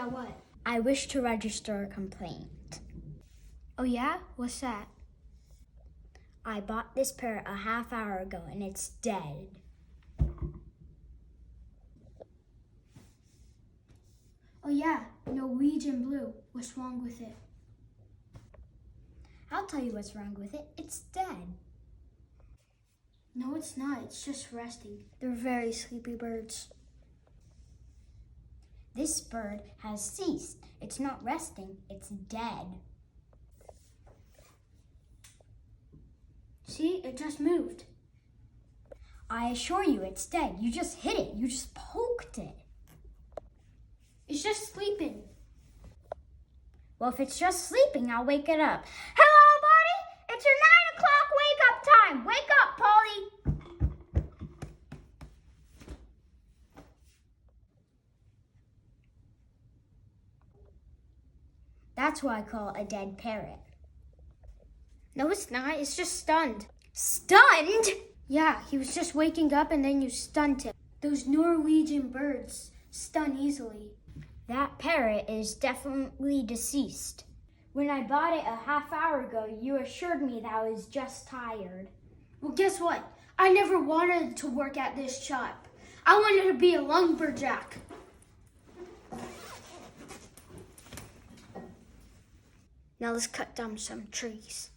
Yeah, what? I wish to register a complaint. Oh yeah? What's that? I bought this parrot a half hour ago and it's dead. Oh yeah, Norwegian Blue. What's wrong with it? I'll tell you what's wrong with it. It's dead. No, it's not. It's just resting. They're very sleepy birds. This bird has ceased. It's not resting, it's dead. See, it just moved. I assure you it's dead. You just hit it. You just poked it. It's just sleeping. Well, if it's just sleeping, I'll wake it up. Hello, buddy! It's your 9 o'clock wake-up time! Wake up, Polly! That's what I call a dead parrot. No, it's not. It's just stunned. Stunned? Yeah, he was just waking up and then you stunned him. Those Norwegian birds stun easily. That parrot is definitely deceased. When I bought it a half hour ago, you assured me that I was just tired. Well, guess what? I never wanted to work at this shop. I wanted to be a lumberjack. Now let's cut down some trees.